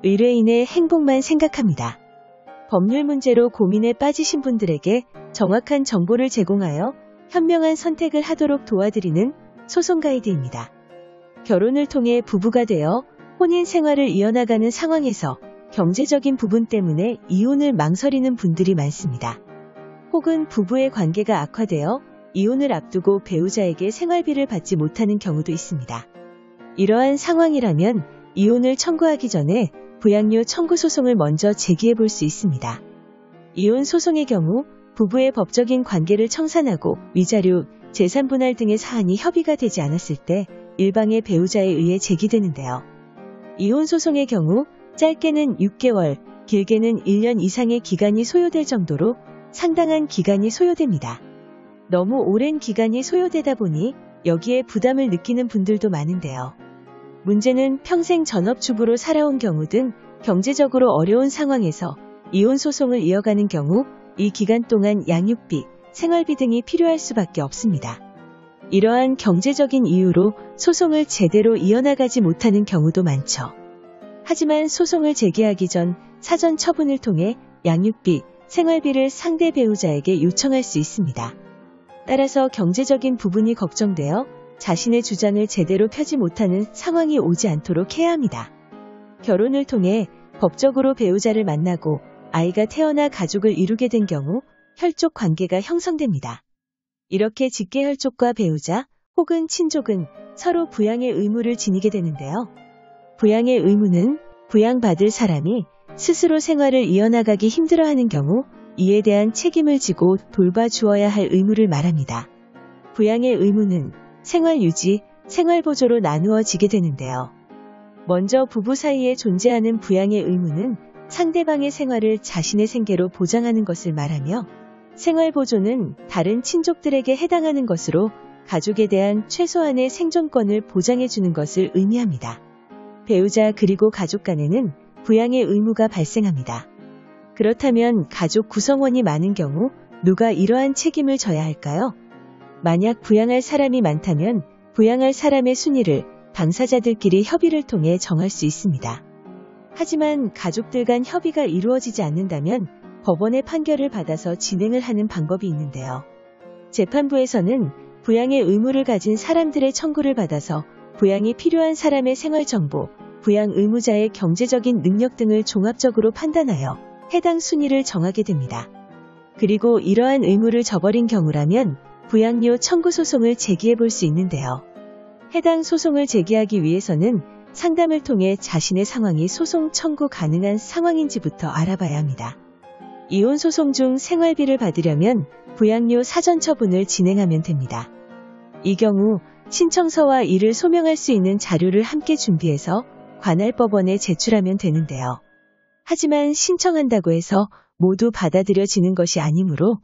의뢰인의 행복만 생각합니다. 법률 문제로 고민에 빠지신 분들에게 정확한 정보를 제공하여 현명한 선택을 하도록 도와드리는 소송 가이드입니다. 결혼을 통해 부부가 되어 혼인 생활을 이어나가는 상황에서 경제적인 부분 때문에 이혼을 망설이는 분들이 많습니다. 혹은 부부의 관계가 악화되어 이혼을 앞두고 배우자에게 생활비를 받지 못하는 경우도 있습니다. 이러한 상황이라면 이혼을 청구하기 전에 부양료 청구 소송을 먼저 제기해 볼 수 있습니다. 이혼 소송의 경우 부부의 법적인 관계를 청산하고 위자료, 재산 분할 등의 사안이 협의가 되지 않았을 때 일방의 배우자에 의해 제기되는데요. 이혼 소송의 경우 짧게는 6개월, 길게는 1년 이상의 기간이 소요될 정도로 상당한 기간이 소요됩니다. 너무 오랜 기간이 소요되다 보니 여기에 부담을 느끼는 분들도 많은데요. 문제는 평생 전업주부로 살아온 경우 등 경제적으로 어려운 상황에서 이혼 소송을 이어가는 경우 이 기간 동안 양육비, 생활비 등이 필요할 수밖에 없습니다. 이러한 경제적인 이유로 소송을 제대로 이어나가지 못하는 경우도 많죠. 하지만 소송을 제기하기 전 사전 처분을 통해 양육비, 생활비를 상대 배우자에게 요청할 수 있습니다. 따라서 경제적인 부분이 걱정되어 자신의 주장을 제대로 펴지 못하는 상황이 오지 않도록 해야 합니다. 결혼을 통해 법적으로 배우자를 만나고 아이가 태어나 가족을 이루게 된 경우 혈족 관계가 형성됩니다. 이렇게 직계 혈족과 배우자 혹은 친족은 서로 부양의 의무를 지니게 되는데요. 부양의 의무는 부양받을 사람이 스스로 생활을 이어나가기 힘들어하는 경우 이에 대한 책임을 지고 돌봐주어야 할 의무를 말합니다. 부양의 의무는 생활유지, 생활보조로 나누어지게 되는데요. 먼저 부부 사이에 존재하는 부양의 의무는 상대방의 생활을 자신의 생계로 보장하는 것을 말하며 생활보조는 다른 친족들에게 해당하는 것으로 가족에 대한 최소한의 생존권을 보장해주는 것을 의미합니다. 배우자 그리고 가족 간에는 부양의 의무가 발생합니다. 그렇다면 가족 구성원이 많은 경우 누가 이러한 책임을 져야 할까요? 만약 부양할 사람이 많다면 부양할 사람의 순위를 당사자들끼리 협의를 통해 정할 수 있습니다. 하지만 가족들 간 협의가 이루어지지 않는다면 법원의 판결을 받아서 진행을 하는 방법이 있는데요. 재판부에서는 부양의 의무를 가진 사람들의 청구를 받아서 부양이 필요한 사람의 생활정보, 부양 의무자의 경제적인 능력 등을 종합적으로 판단하여 해당 순위를 정하게 됩니다. 그리고 이러한 의무를 저버린 경우라면 부양료 청구 소송을 제기해 볼 수 있는데요. 해당 소송을 제기하기 위해서는 상담을 통해 자신의 상황이 소송 청구 가능한 상황인지부터 알아봐야 합니다. 이혼 소송 중 생활비를 받으려면 부양료 사전 처분을 진행하면 됩니다. 이 경우 신청서와 이를 소명할 수 있는 자료를 함께 준비해서 관할 법원에 제출하면 되는데요. 하지만 신청한다고 해서 모두 받아들여지는 것이 아니므로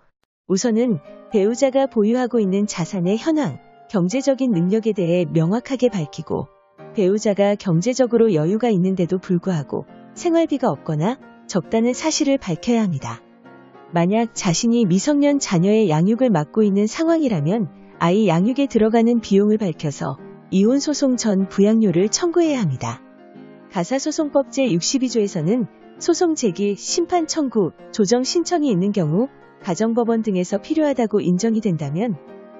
우선은 배우자가 보유하고 있는 자산의 현황, 경제적인 능력에 대해 명확하게 밝히고 배우자가 경제적으로 여유가 있는데도 불구하고 생활비가 없거나 적다는 사실을 밝혀야 합니다. 만약 자신이 미성년 자녀의 양육을 맡고 있는 상황이라면 아이 양육에 들어가는 비용을 밝혀서 이혼 소송 전 부양료를 청구해야 합니다. 가사소송법 제62조에서는 소송 제기, 심판 청구, 조정 신청이 있는 경우 가정법원 등에서 필요하다고 인정이 된다면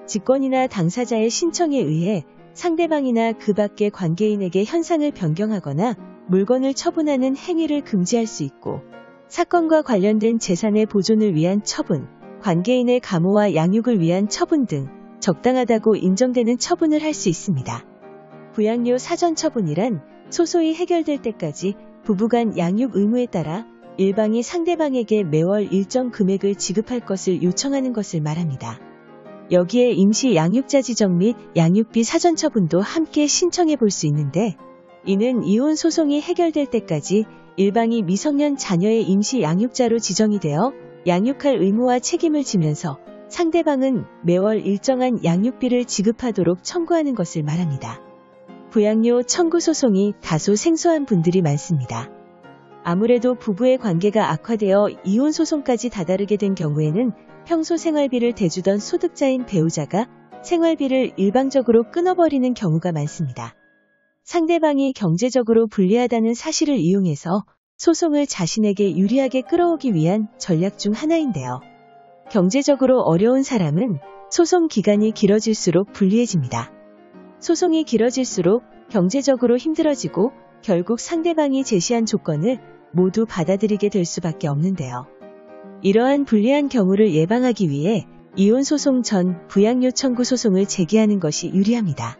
직권이나 당사자의 신청에 의해 상대방이나 그 밖의 관계인에게 현상을 변경하거나 물건을 처분하는 행위를 금지할 수 있고 사건과 관련된 재산의 보존을 위한 처분, 관계인의 감호와 양육을 위한 처분 등 적당하다고 인정되는 처분을 할 수 있습니다. 부양료 사전 처분이란 소송이 해결될 때까지 부부간 양육 의무에 따라 일방이 상대방에게 매월 일정 금액을 지급할 것을 요청하는 것을 말합니다. 여기에 임시 양육자 지정 및 양육비 사전 처분도 함께 신청해 볼 수 있는데 이는 이혼 소송이 해결될 때까지 일방이 미성년 자녀의 임시 양육자로 지정이 되어 양육할 의무와 책임을 지면서 상대방은 매월 일정한 양육비를 지급하도록 청구하는 것을 말합니다. 부양료 청구 소송이 다소 생소한 분들이 많습니다. 아무래도 부부의 관계가 악화되어 이혼 소송까지 다다르게 된 경우에는 평소 생활비를 대주던 소득자인 배우자가 생활비를 일방적으로 끊어버리는 경우가 많습니다. 상대방이 경제적으로 불리하다는 사실을 이용해서 소송을 자신에게 유리하게 끌어오기 위한 전략 중 하나인데요. 경제적으로 어려운 사람은 소송 기간이 길어질수록 불리해집니다. 소송이 길어질수록 경제적으로 힘들어지고 결국 상대방이 제시한 조건을 모두 받아들이게 될 수밖에 없는데요. 이러한 불리한 경우를 예방하기 위해 이혼 소송 전 부양료 청구 소송을 제기하는 것이 유리합니다.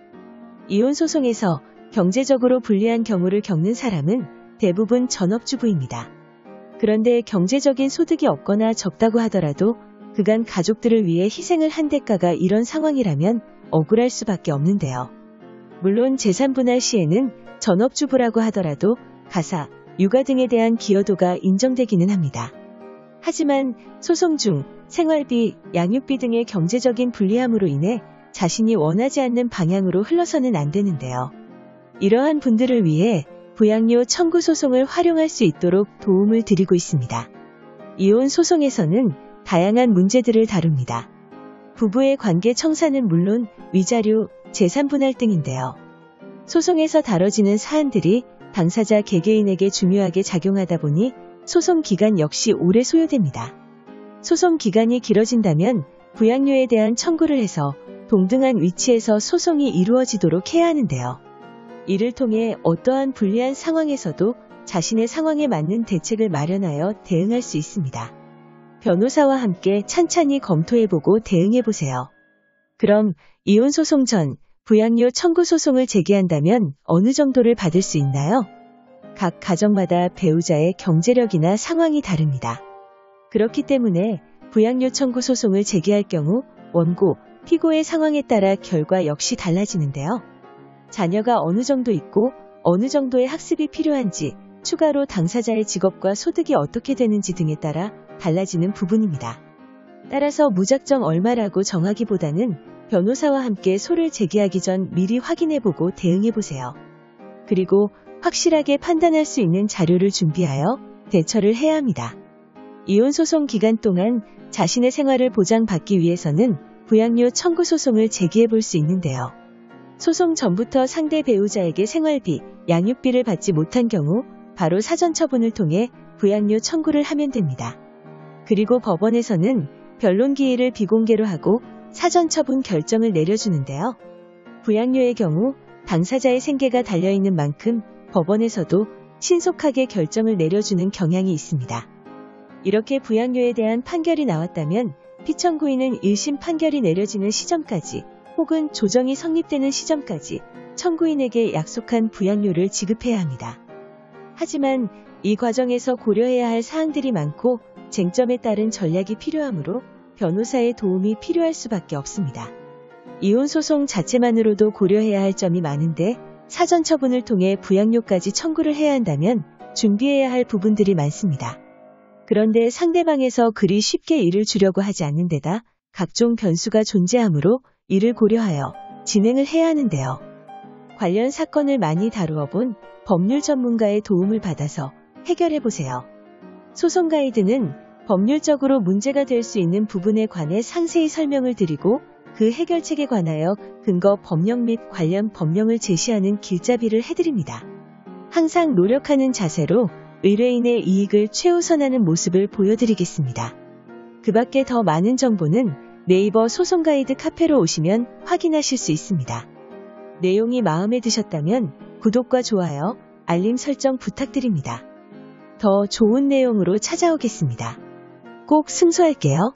이혼 소송에서 경제적으로 불리한 경우를 겪는 사람은 대부분 전업주부입니다. 그런데 경제적인 소득이 없거나 적다고 하더라도 그간 가족들을 위해 희생을 한 대가가 이런 상황이라면 억울할 수밖에 없는데요. 물론 재산분할 시에는 전업주부라고 하더라도 가사, 육아 등에 대한 기여도가 인정되기는 합니다. 하지만 소송 중 생활비, 양육비 등의 경제적인 불리함으로 인해 자신이 원하지 않는 방향으로 흘러서는 안 되는데요. 이러한 분들을 위해 부양료 청구 소송을 활용할 수 있도록 도움을 드리고 있습니다. 이혼 소송에서는 다양한 문제들을 다룹니다. 부부의 관계 청산은 물론 위자료, 재산분할 등인데요. 소송에서 다뤄지는 사안들이 당사자 개개인에게 중요하게 작용하다 보니 소송 기간 역시 오래 소요됩니다. 소송 기간이 길어진다면 부양료에 대한 청구를 해서 동등한 위치에서 소송이 이루어지도록 해야 하는데요. 이를 통해 어떠한 불리한 상황에서도 자신의 상황에 맞는 대책을 마련하여 대응할 수 있습니다. 변호사와 함께 찬찬히 검토해보고 대응해보세요. 그럼 이혼 소송 전 부양료 청구 소송을 제기한다면 어느 정도를 받을 수 있나요? 각 가정마다 배우자의 경제력이나 상황이 다릅니다. 그렇기 때문에 부양료 청구 소송을 제기할 경우 원고, 피고의 상황에 따라 결과 역시 달라지는데요. 자녀가 어느 정도 있고 어느 정도의 학습이 필요한지, 추가로 당사자의 직업과 소득이 어떻게 되는지 등에 따라 달라지는 부분입니다. 따라서 무작정 얼마라고 정하기보다는 변호사와 함께 소를 제기하기 전 미리 확인해보고 대응해보세요. 그리고 확실하게 판단할 수 있는 자료를 준비하여 대처를 해야 합니다. 이혼 소송 기간 동안 자신의 생활을 보장받기 위해서는 부양료 청구 소송을 제기해볼 수 있는데요. 소송 전부터 상대 배우자에게 생활비, 양육비를 받지 못한 경우 바로 사전처분을 통해 부양료 청구를 하면 됩니다. 그리고 법원에서는 변론 기일을 비공개로 하고 사전처분 결정을 내려주는데요. 부양료의 경우 당사자의 생계가 달려있는 만큼 법원에서도 신속하게 결정을 내려주는 경향이 있습니다. 이렇게 부양료에 대한 판결이 나왔다면 피청구인은 1심 판결이 내려지는 시점까지 혹은 조정이 성립되는 시점까지 청구인에게 약속한 부양료를 지급해야 합니다. 하지만 이 과정에서 고려해야 할 사항들이 많고 쟁점에 따른 전략이 필요하므로 변호사의 도움이 필요할 수밖에 없습니다. 이혼 소송 자체만으로도 고려해야 할 점이 많은데 사전처분을 통해 부양료까지 청구를 해야 한다면 준비해야 할 부분들이 많습니다. 그런데 상대방에서 그리 쉽게 일을 주려고 하지 않는 데다 각종 변수가 존재하므로 이를 고려하여 진행을 해야 하는데요. 관련 사건을 많이 다루어 본 법률 전문가의 도움을 받아서 해결해보세요. 소송 가이드는 법률적으로 문제가 될 수 있는 부분에 관해 상세히 설명을 드리고 그 해결책에 관하여 근거 법령 및 관련 법령을 제시하는 길잡이를 해드립니다. 항상 노력하는 자세로 의뢰인의 이익을 최우선하는 모습을 보여드리겠습니다. 그 밖에 더 많은 정보는 네이버 소송 가이드 카페로 오시면 확인하실 수 있습니다. 내용이 마음에 드셨다면 구독과 좋아요, 알림 설정 부탁드립니다. 더 좋은 내용으로 찾아오겠습니다. 꼭 승소할게요.